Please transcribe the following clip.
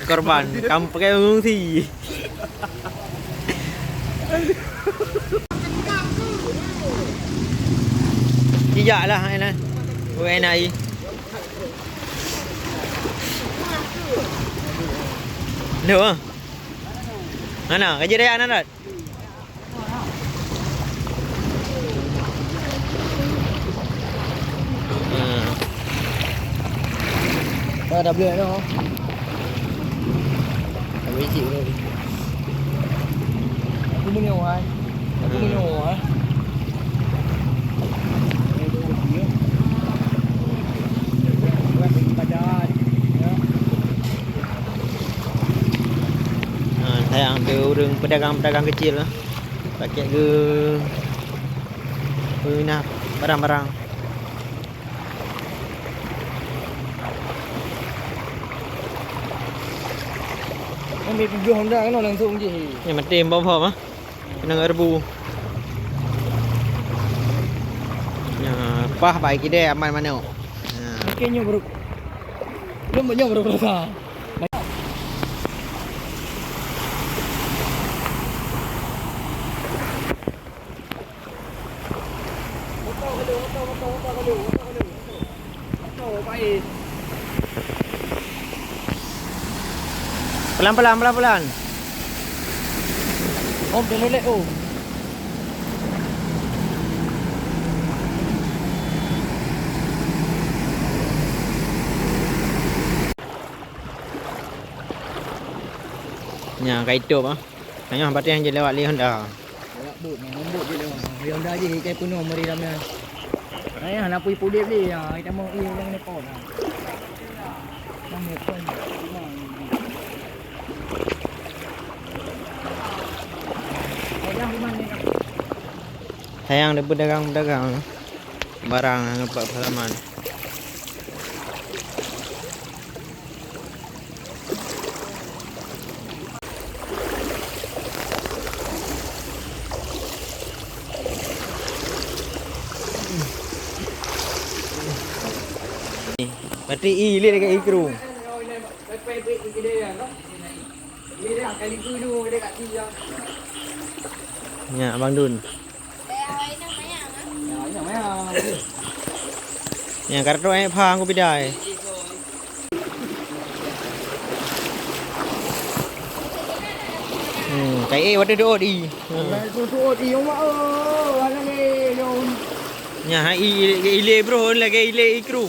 Korban, kamu pakai mengungsi. Tidak lah, Ailan. UNI. Đâu? Mana? Kerja raya nak? Dah boleh dah. Dah boleh cik dah. Aku minum ah. Aku minum ah. Sayang dia orang pedagang-pedagang kecil lah. Pakai ke nah barang-barang. Ambil pergi Honda kan langsung je. Ni mati bom-bom ah. Kena ngerbu. Ya, pah baik kita aman mana. Kayaknya bro. Belum banyak bro rasa. Pelan-pelan. Om jangan lek om. Ya, kait tu ah. Hanya batin yang je lewat li Honda. Lewat bot je lewat. Honda je kai penuh mari ramai. Ayah nak pergi pudip ni. Kita mau yang Nepal. Mana pun. Sayang dia pedagang-pedagang barang nampak halaman. Berarti ilik dekat ikru. Ya, Abang Dun. Ya, kartu ai phang ko bidai. Kai wadah doa di. Tutup di rumah ana ni Nya hai ile bro lagi ile ikru.